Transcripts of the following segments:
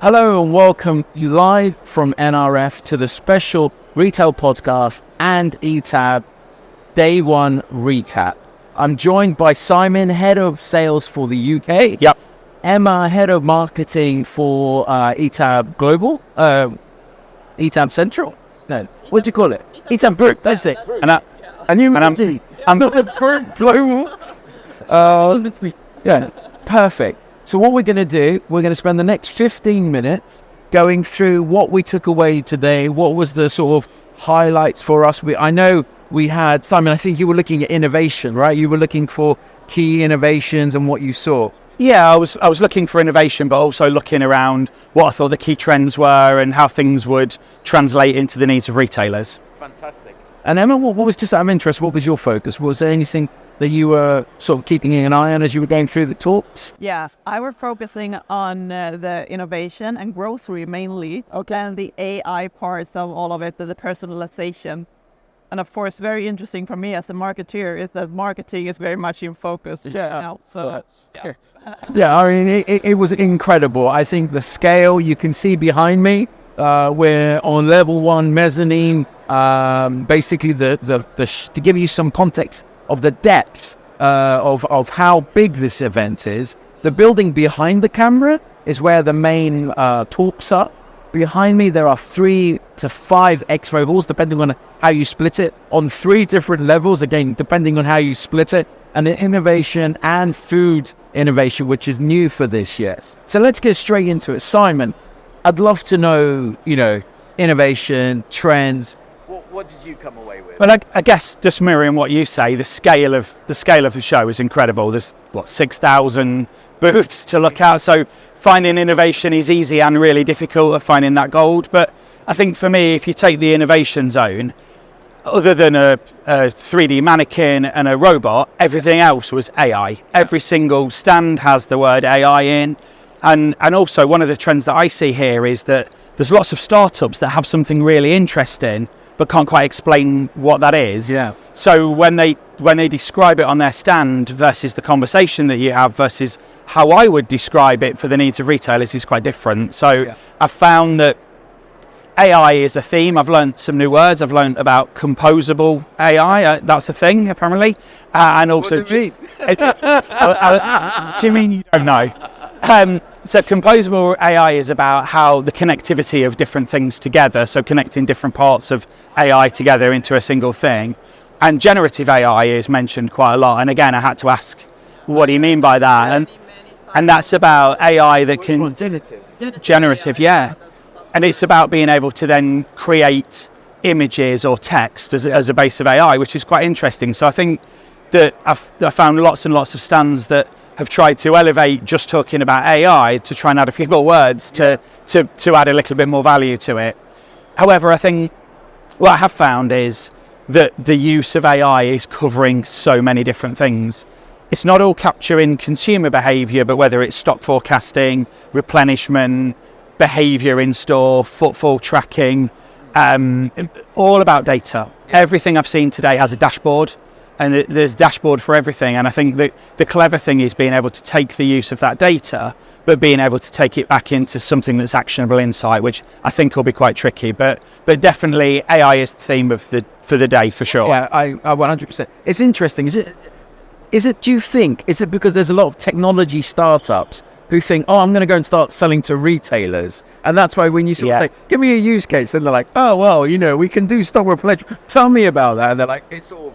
Hello and welcome you live from NRF to the special retail podcast and ETAB Day 1 recap. I'm joined by Simon, Head of Sales for the UK. Yep. Emma, Head of Marketing for ETAB Global. ETAB Central? No. What do you call it? ETAB Group, that's it. And I'm Group Global. Yeah, perfect. So what we're going to do, we're going to spend the next 15 minutes going through what we took away today, what was the sort of highlights for us. I know we had, Simon, I think you were looking at innovation, right? You were looking for key innovations and what you saw. Yeah, I was looking for innovation, but also looking around what I thought the key trends were and how things would translate into the needs of retailers. Fantastic. And Emma, what was, just out of interest, what was your focus? Was there anything that you were sort of keeping an eye on as you were going through the talks? Yeah, I was focusing on the innovation and growth mainly, and the AI parts of all of it, the personalization. And of course, very interesting for me as a marketeer is that marketing is very much in focus now. So, yeah, I mean, it was incredible. I think the scale you can see behind me, we're on level 1 mezzanine. Basically, to give you some context of the depth of how big this event is, the building behind the camera is where the main talks are. Behind me, there are 3 to 5 expo halls, depending on how you split it, on 3 different levels, again, depending on how you split it, and an innovation and food innovation, which is new for this year. So let's get straight into it. Simon, I'd love to know, innovation, trends. What did you come away with? Well, I guess just mirroring what you say, the scale of the show is incredible. There's 6,000 booths to look at, so finding innovation is easy and really difficult at finding that gold. But I think for me, if you take the innovation zone, other than a 3D mannequin and a robot, everything else was AI. Every single stand has the word AI in. And also one of the trends that I see here is that there's lots of startups that have something really interesting but can't quite explain what that is. Yeah. So when they describe it on their stand versus the conversation that you have versus how I would describe it for the needs of retailers is quite different. So I've found that AI is a theme. I've learned some new words. I've learned about composable AI. That's a thing, apparently. And also... What does it mean? Do you mean you don't know? So composable AI is about how the connectivity of different things together, so connecting different parts of AI together into a single thing. And generative AI is mentioned quite a lot. And again, I had to ask, what do you mean by that? And that's about AI that can... Generative, yeah. And it's about being able to then create images or text as a base of AI, which is quite interesting. So I think that I found lots and lots of stands that have tried to elevate just talking about AI to try and add a few more words to add a little bit more value to it. However, I think what I have found is that the use of AI is covering so many different things. It's not all capturing consumer behaviour, but whether it's stock forecasting, replenishment, behaviour in store, footfall tracking, all about data. Everything I've seen today has a dashboard, and there's dashboard for everything. And I think that the clever thing is being able to take the use of that data, but being able to take it back into something that's actionable insight, which I think will be quite tricky. But definitely AI is the theme of for the day for sure. Yeah, I 100%. It's interesting. Is it? Do you think? Is it because there's a lot of technology startups who think, oh, I'm going to go and start selling to retailers, and that's why when you sort of say, give me a use case, then they're like, oh well, we can do stock replenishment. Tell me about that, and they're like, it's all.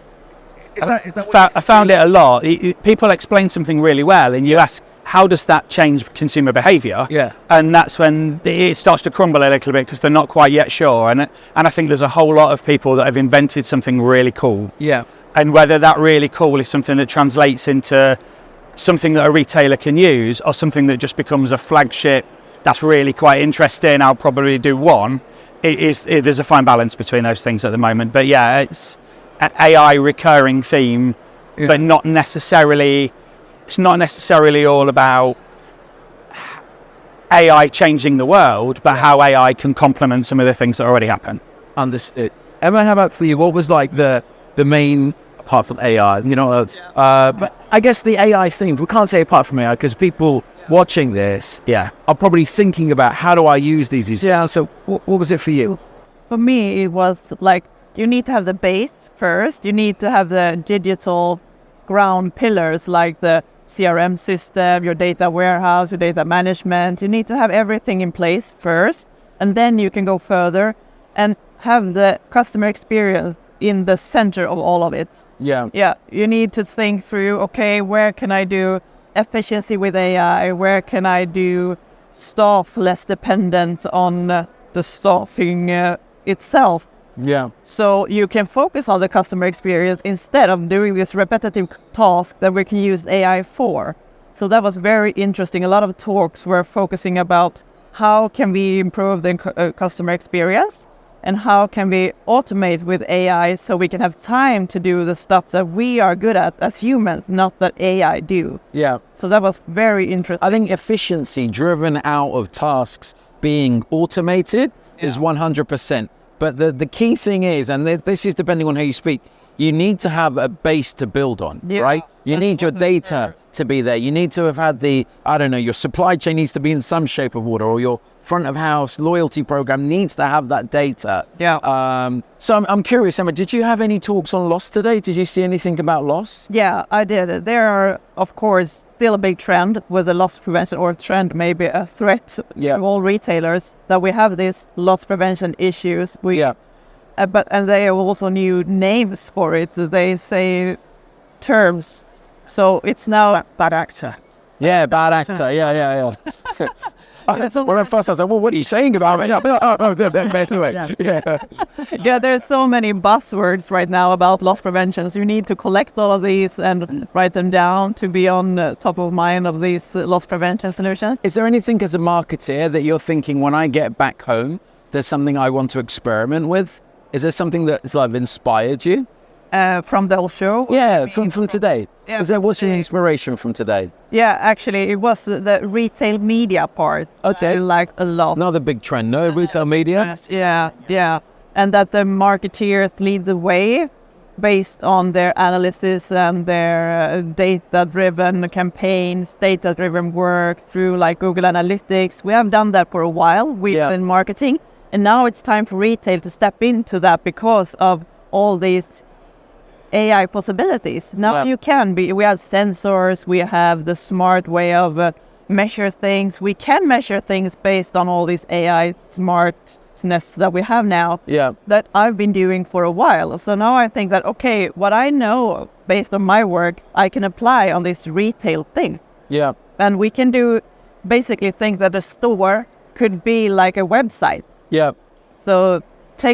I found it a lot. People explain something really well, and you ask, how does that change consumer behaviour? Yeah. And that's when it starts to crumble a little bit because they're not quite yet sure. And I think there's a whole lot of people that have invented something really cool. Yeah. And whether that really cool is something that translates into something that a retailer can use or something that just becomes a flagship, that's really quite interesting, I'll probably do one. There's a fine balance between those things at the moment. But yeah, it's an AI recurring theme, but not necessarily. It's not necessarily all about AI changing the world, but how AI can complement some of the things that already happen. Understood. Emma, how about for you? What was like the main, apart from AI? But I guess the AI thing, we can't say apart from AI, because people watching this are probably thinking about how do I use these. Yeah, so what was it for you? For me, it was like you need to have the base first. You need to have the digital ground pillars like the CRM system, your data warehouse, your data management. You need to have everything in place first, and then you can go further and have the customer experience in the center of all of it. Yeah. Yeah, you need to think through, okay, where can I do efficiency with AI? Where can I do staff less dependent on the staffing itself? Yeah. So you can focus on the customer experience instead of doing this repetitive task that we can use AI for. So that was very interesting. A lot of talks were focusing about how can we improve the customer experience and how can we automate with AI so we can have time to do the stuff that we are good at as humans, not that AI do. Yeah. So that was very interesting. I think efficiency driven out of tasks being automated is 100%. But the key thing is, and this is depending on how you speak, you need to have a base to build on, right? You need your data to be there. You need to have had your supply chain needs to be in some shape of order, or your front of house loyalty program needs to have that data. Yeah. So I'm curious, Emma, did you have any talks on loss today? Did you see anything about loss? Yeah, I did. There are, of course, still a big trend with the loss prevention, or trend, maybe a threat to all retailers, that we have these loss prevention issues. And they have also new names for it. They say terms. So it's now Bad actor. Yeah, bad actor. Yeah. When I first I was like, well, what are you saying about it? Yeah, there's so many buzzwords right now about loss prevention. So you need to collect all of these and write them down to be on top of mind of these loss prevention solutions. Is there anything as a marketeer that you're thinking, when I get back home, there's something I want to experiment with? Is there something that's like inspired you? From the whole show? Yeah, from today. Yeah, What's your inspiration from today? Yeah, actually, it was the retail media part. Okay. I liked a lot. Another big trend, no? Retail media? Yeah. And that the marketeers lead the way based on their analysis and their data-driven campaigns, data-driven work through like Google Analytics. We have done that for a while within marketing. And now it's time for retail to step into that because of all these AI possibilities. Now we have sensors, we have the smart way of measure things. We can measure things based on all this AI smartness that we have now that I've been doing for a while. So now I think that, okay, what I know based on my work, I can apply on these retail things. Yeah. And we can basically think that a store could be like a website. Yeah. So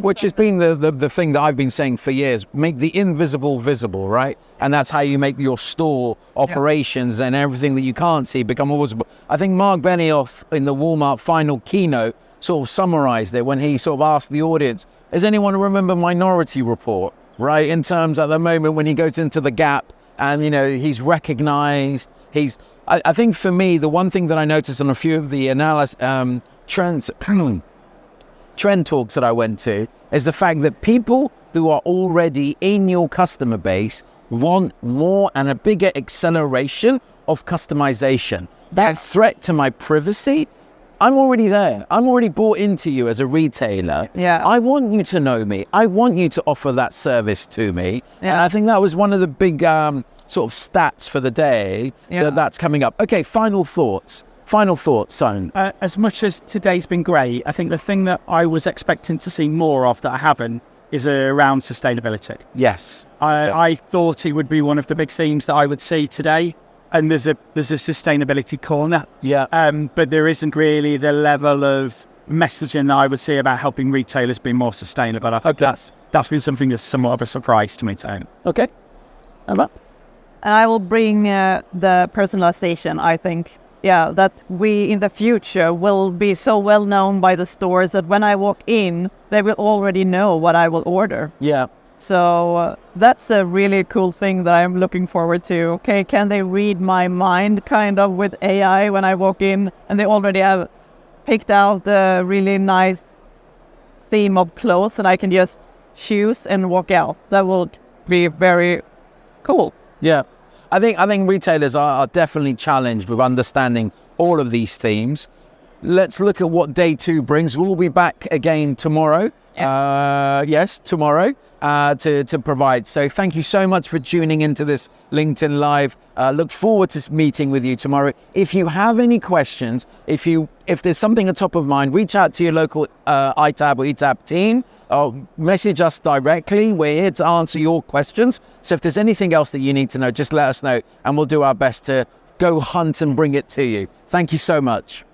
which has been the thing that I've been saying for years, make the invisible visible, right? And that's how you make your store operations and everything that you can't see become visible. I think Mark Benioff in the Walmart final keynote sort of summarized it when he sort of asked the audience, does anyone remember Minority Report, right? In terms at the moment when he goes into the Gap and, he's recognized, I think for me, the one thing that I noticed on a few of the trend talks that I went to is the fact that people who are already in your customer base want more and a bigger acceleration of customization. That threat to my privacy, I'm already there. I'm already bought into you as a retailer. Yeah. I want you to know me. I want you to offer that service to me. Yeah. And I think that was one of the big sort of stats for the day that's coming up. Okay, final thoughts, Son. As much as today's been great, I think the thing that I was expecting to see more of that I haven't is around sustainability. Yes. I thought it would be one of the big themes that I would see today, and there's a sustainability corner. Yeah. But there isn't really the level of messaging that I would see about helping retailers be more sustainable. I think that's been something that's somewhat of a surprise to me today. Okay. Emma? And I will bring the personalization, I think. Yeah, that we in the future will be so well known by the stores that when I walk in, they will already know what I will order. Yeah. So that's a really cool thing that I'm looking forward to. Okay, can they read my mind kind of with AI when I walk in, and they already have picked out the really nice theme of clothes and I can just choose and walk out? That will be very cool. Yeah. I think retailers are definitely challenged with understanding all of these themes. Let's look at what day 2 brings. We'll be back again tomorrow. Tomorrow to provide. So thank you so much for tuning into this LinkedIn Live. Look forward to meeting with you tomorrow. If you have any questions, if there's something on top of mind, reach out to your local ITAB or ETAB team, or message us directly. We're here to answer your questions. So if there's anything else that you need to know, just let us know and we'll do our best to go hunt and bring it to you. Thank you so much.